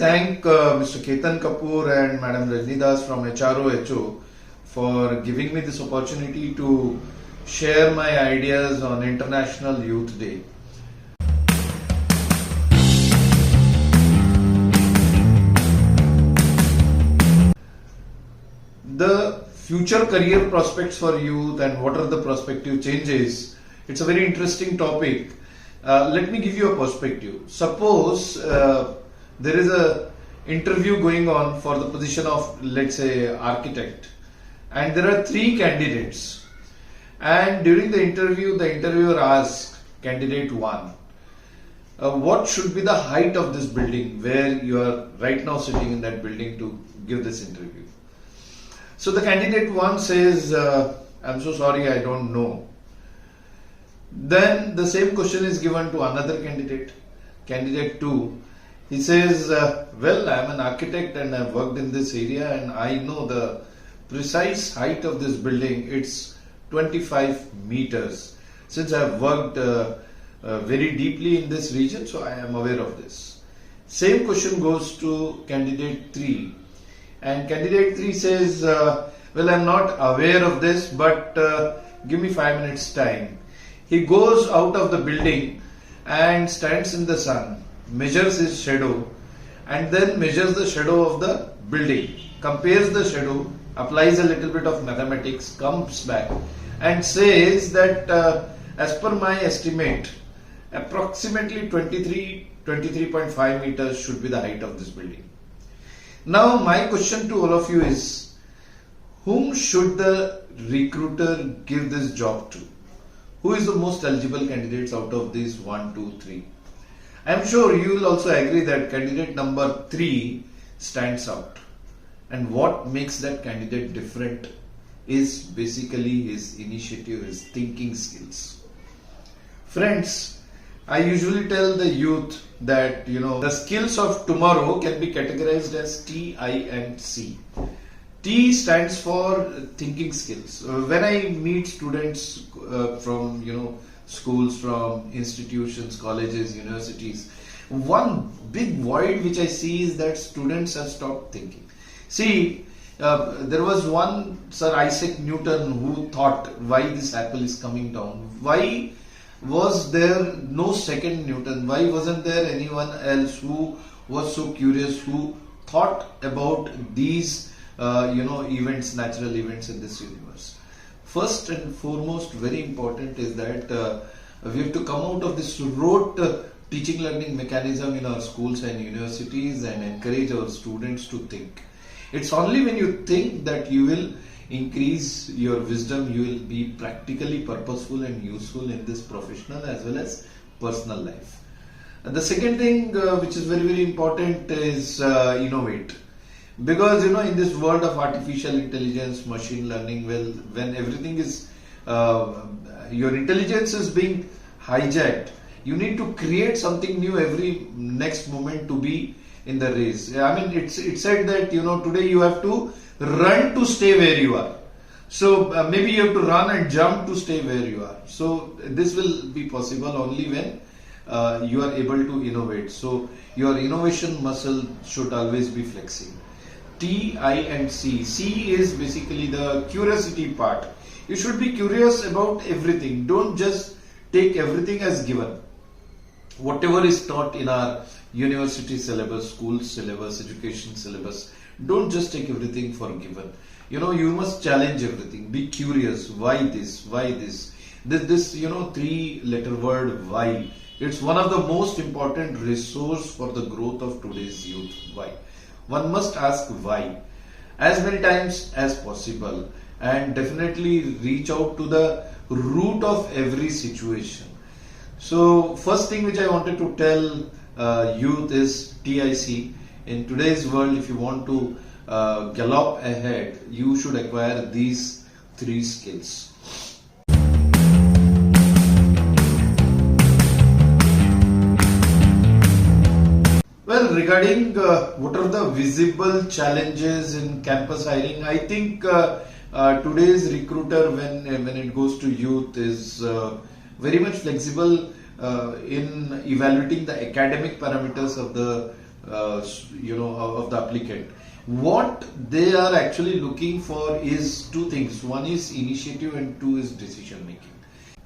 thank Mr. Ketan Kapoor and Madam Rajni Das from HROHO for giving me this opportunity to share my ideas on International Youth Day. The future career prospects for youth and what are the prospective changes, it's a very interesting topic. Let me give you a perspective. Suppose there is a interview going on for the position of, let's say, architect, and there are 3 candidates, and during the interview the interviewer asks candidate 1, what should be the height of this building where you are right now sitting in that building to give this interview. So the candidate 1 says, I'm so sorry, I don't know. Then the same question is given to another candidate, candidate 2. He says, well, I am an architect and I have worked in this area and I know the precise height of this building. It's 25 meters. Since I have worked very deeply in this region, so I am aware of this. Same question goes to candidate 3. And candidate 3 says, well, I am not aware of this, but give me 5 minutes time. He goes out of the building and stands in the sun, measures his shadow, and then measures the shadow of the building, compares the shadow, applies a little bit of mathematics, comes back and says that as per my estimate, approximately 23.5 meters should be the height of this building. Now my question to all of you is, whom should the recruiter give this job to? Who is the most eligible candidates out of these 1, 2, 3? I am sure you will also agree that candidate number 3 stands out. And what makes that candidate different is basically his initiative, his thinking skills. Friends, I usually tell the youth that the skills of tomorrow can be categorized as T, I and C. T stands for thinking skills. When I meet students from schools, from institutions, colleges, universities, one big void which I see is that students have stopped thinking. See, there was one Sir Isaac Newton who thought why this apple is coming down. Why was there no second Newton? Why wasn't there anyone else who was so curious, who thought about these events, natural events in this universe? First and foremost, very important is that we have to come out of this rote teaching learning mechanism in our schools and universities and encourage our students to think. It's only when you think that you will increase your wisdom, you will be practically purposeful and useful in this professional as well as personal life. And the second thing which is very, very important is innovate. Because in this world of artificial intelligence, machine learning, well, when everything is your intelligence is being hijacked, you need to create something new every next moment to be in the race. I mean, it's said that today you have to run to stay where you are. So maybe you have to run and jump to stay where you are. So this will be possible only when you are able to innovate. So your innovation muscle should always be flexing. T, I and C. C is basically the curiosity part. You should be curious about everything. Don't just take everything as given. Whatever is taught in our university syllabus, school syllabus, education syllabus, don't just take everything for given. You must challenge everything. Be curious. Why this? Why this? This 3-letter word why. It's one of the most important resource for the growth of today's youth. Why? One must ask why as many times as possible and definitely reach out to the root of every situation. So first thing which I wanted to tell youth is TIC. In today's world, if you want to gallop ahead, you should acquire these 3 skills. Well, regarding what are the visible challenges in campus hiring, I think today's recruiter, when it goes to youth, is very much flexible in evaluating the academic parameters of the of the applicant. What they are actually looking for is two things. One is initiative and two is decision making.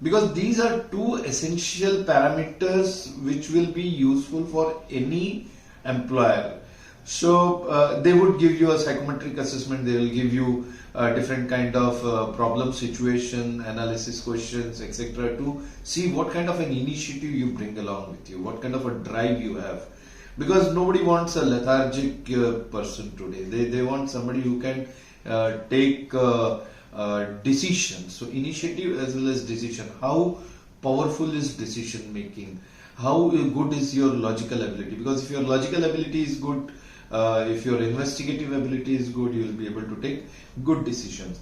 Because these are two essential parameters which will be useful for any employer. So they would give you a psychometric assessment, they will give you different kind of problem situation analysis questions, etc., to see what kind of an initiative you bring along with you, what kind of a drive you have. Because nobody wants a lethargic person today. They want somebody who can take decisions. So initiative as well as decision. How powerful is decision making? How good is your logical ability? Because if your logical ability is good, if your investigative ability is good, you will be able to take good decisions.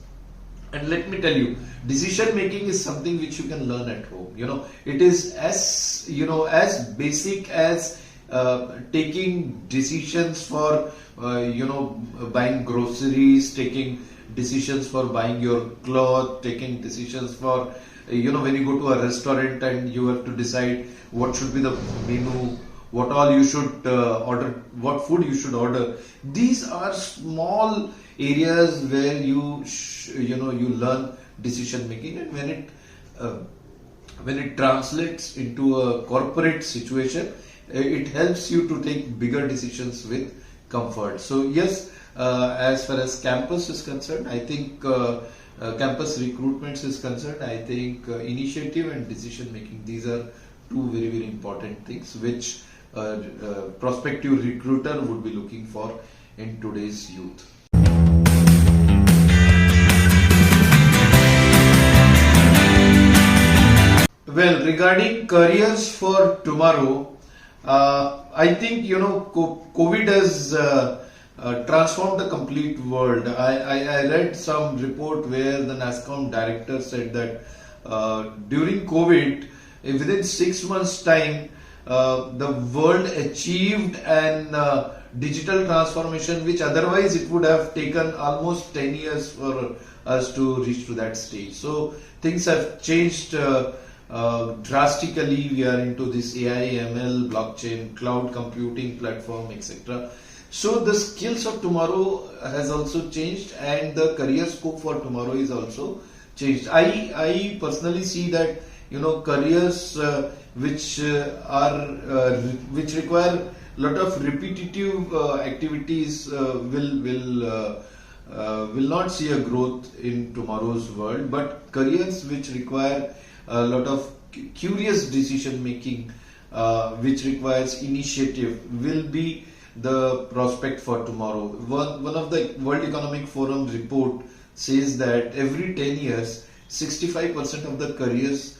And let me tell you, decision making is something which you can learn at home. It is as basic as taking decisions for buying groceries, taking decisions for buying your cloth, taking decisions for when you go to a restaurant and you have to decide what should be the menu, what all you should order, what food you should order. These are small areas where you learn decision making, and when it translates into a corporate situation, it helps you to take bigger decisions with comfort. So yes, as far as campus is concerned, I think campus recruitments is concerned, I think initiative and decision making, these are two very, very important things which prospective recruiter would be looking for in today's youth. Well, regarding careers for tomorrow, I think COVID has transformed the complete world. I read some report where the NASSCOM director said that during COVID, within 6 months' time, the world achieved an digital transformation which otherwise it would have taken almost 10 years for us to reach to that stage. So things have changed drastically. We are into this AI, ML, blockchain, cloud computing platform, etc. So the skills of tomorrow has also changed, and the career scope for tomorrow is also changed. I personally see that careers which require a lot of repetitive activities will not see a growth in tomorrow's world, but careers which require a lot of curious decision making, which requires initiative, will be the prospect for tomorrow. One of the World Economic Forum report says that every 10 years 65% of the careers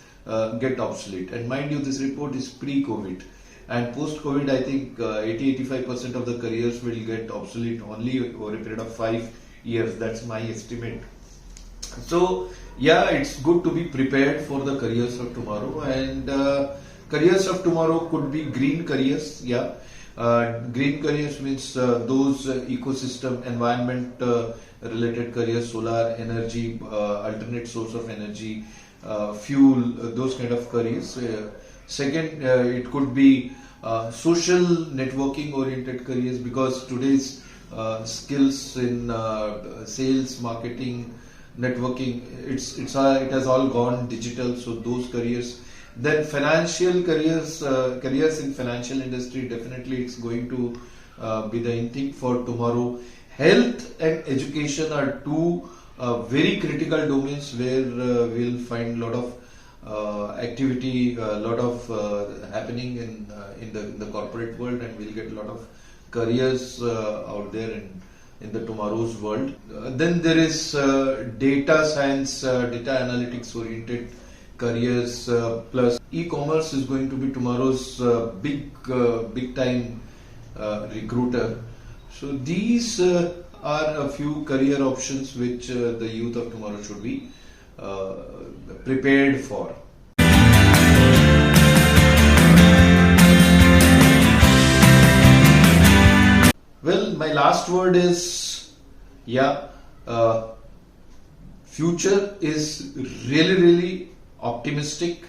get obsolete, and mind you, this report is pre-COVID, and post-COVID I think 80-85% of the careers will get obsolete only over a period of 5 years. That's my estimate. So yeah, it's good to be prepared for the careers of tomorrow, and careers of tomorrow could be green careers. Yeah, green careers means those ecosystem environment related careers, solar energy, alternate source of energy, fuel, those kind of careers. Second, it could be social networking oriented careers, because today's skills in sales, marketing, networking, it has all gone digital. So those careers. Then financial careers, careers in financial industry, definitely it's going to be the in thing for tomorrow. Health and education are two very critical domains where we'll find a lot of activity, a lot of happening in the corporate world, and we'll get a lot of careers out there in the tomorrow's world. Then there is data science, data analytics oriented careers, plus e-commerce is going to be tomorrow's big time recruiter. So these are a few career options which the youth of tomorrow should be prepared for. Well, my last word is, future is really optimistic,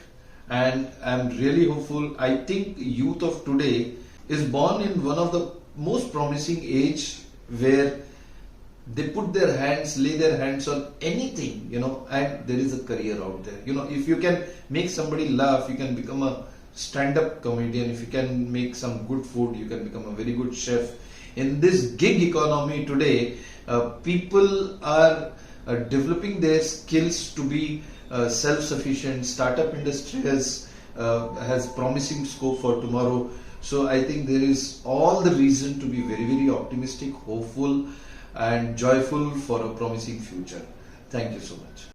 and I'm really hopeful. I think youth of today is born in one of the most promising age where they put their hands, lay their hands on anything, and there is a career out there. If you can make somebody laugh, you can become a stand-up comedian. If you can make some good food, you can become a very good chef. In this gig economy today, people are developing their skills to be self-sufficient. Startup industry has promising scope for tomorrow. So I think there is all the reason to be very, very optimistic, hopeful, and joyful for a promising future. Thank you so much.